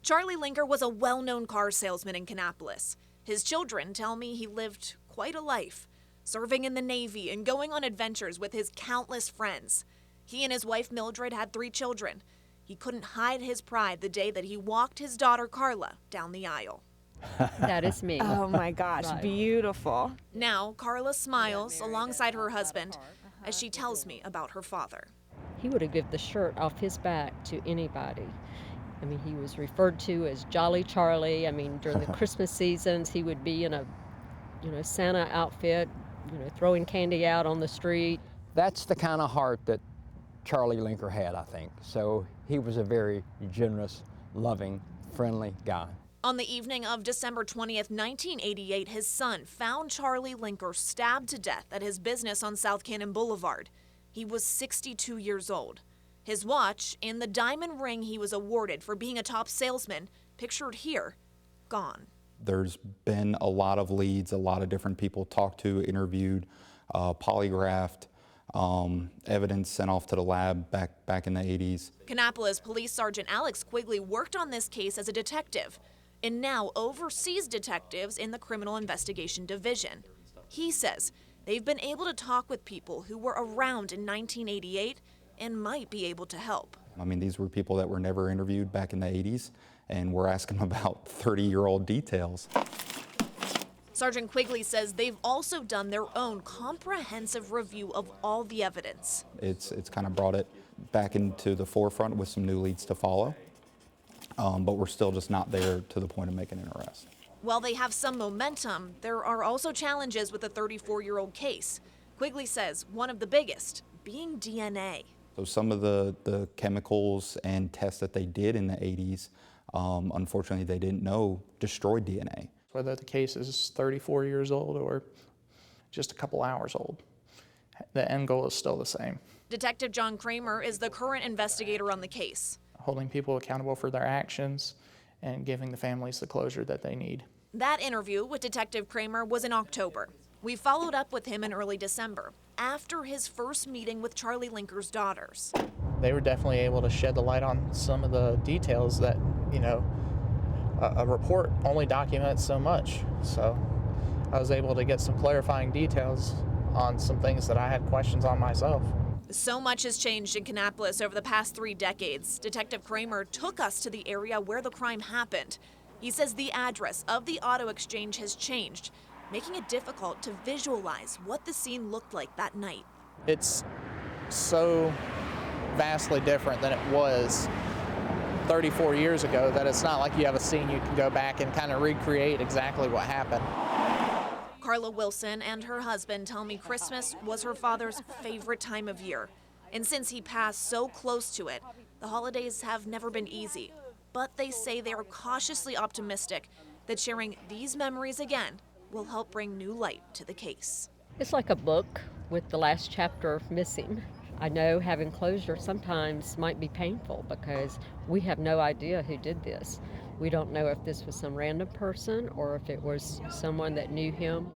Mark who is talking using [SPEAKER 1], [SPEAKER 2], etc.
[SPEAKER 1] Charlie Linker was a well-known car salesman in Kannapolis. His children tell me he lived quite a life, serving in the Navy and going on adventures with his countless friends. He and his wife Mildred had 3 children. He couldn't hide his pride the day that he walked his daughter Carla down the aisle.
[SPEAKER 2] That is me.
[SPEAKER 3] Oh my gosh,
[SPEAKER 2] Right.
[SPEAKER 3] Beautiful.
[SPEAKER 1] Now, Carla smiles alongside her husband as she tells me about her father.
[SPEAKER 2] He would have given the shirt off his back to anybody. I mean, he was referred to as Jolly Charlie. I mean, during the Christmas seasons, he would be in a, Santa outfit, throwing candy out on the street.
[SPEAKER 4] That's the kind of heart that Charlie Linker had, I think. So he was a very generous, loving, friendly guy.
[SPEAKER 1] On the evening of December 20th, 1988, his son found Charlie Linker stabbed to death at his business on South Cannon Boulevard. He was 62 years old. His watch and the diamond ring he was awarded for being a top salesman, pictured here, gone.
[SPEAKER 5] There's been a lot of leads, a lot of different people talked to, interviewed, polygraphed, evidence sent off to the lab back in the 80s.
[SPEAKER 1] Kannapolis Police Sergeant Alex Quigley worked on this case as a detective and now oversees detectives in the Criminal Investigation Division. He says they've been able to talk with people who were around in 1988 and might be able to help.
[SPEAKER 5] I mean, these were people that were never interviewed back in the 80s, and we're asking about 30-year-old details.
[SPEAKER 1] Sergeant Quigley says they've also done their own comprehensive review of all the evidence.
[SPEAKER 5] It's kind of brought it back into the forefront with some new leads to follow, but we're still just not there to the point of making an arrest.
[SPEAKER 1] While they have some momentum, there are also challenges with the 34-year-old case. Quigley says one of the biggest being DNA.
[SPEAKER 5] So some of the chemicals and tests that they did in the 80s, unfortunately they didn't know destroyed DNA.
[SPEAKER 6] Whether the case is 34 years old or just a couple hours old, the end goal is still the same.
[SPEAKER 1] Detective John Kramer is the current investigator on the case.
[SPEAKER 6] Holding people accountable for their actions and giving the families the closure that they need.
[SPEAKER 1] That interview with Detective Kramer was in October. We followed up with him in early December, after his first meeting with Charlie Linker's daughters.
[SPEAKER 6] They were definitely able to shed the light on some of the details that, a report only documents so much. So I was able to get some clarifying details on some things that I had questions on myself.
[SPEAKER 1] So much has changed in Kannapolis over the past 3 decades. Detective Kramer took us to the area where the crime happened. He says the address of the auto exchange has changed, making it difficult to visualize what the scene looked like that night.
[SPEAKER 6] It's so vastly different than it was 34 years ago that it's not like you have a scene you can go back and kind of recreate exactly what happened.
[SPEAKER 1] Carla Wilson and her husband tell me Christmas was her father's favorite time of year. And since he passed so close to it, the holidays have never been easy. But they say they are cautiously optimistic that sharing these memories again will help bring new light to the case.
[SPEAKER 2] It's like a book with the last chapter missing. I know having closure sometimes might be painful because we have no idea who did this. We don't know if this was some random person or if it was someone that knew him.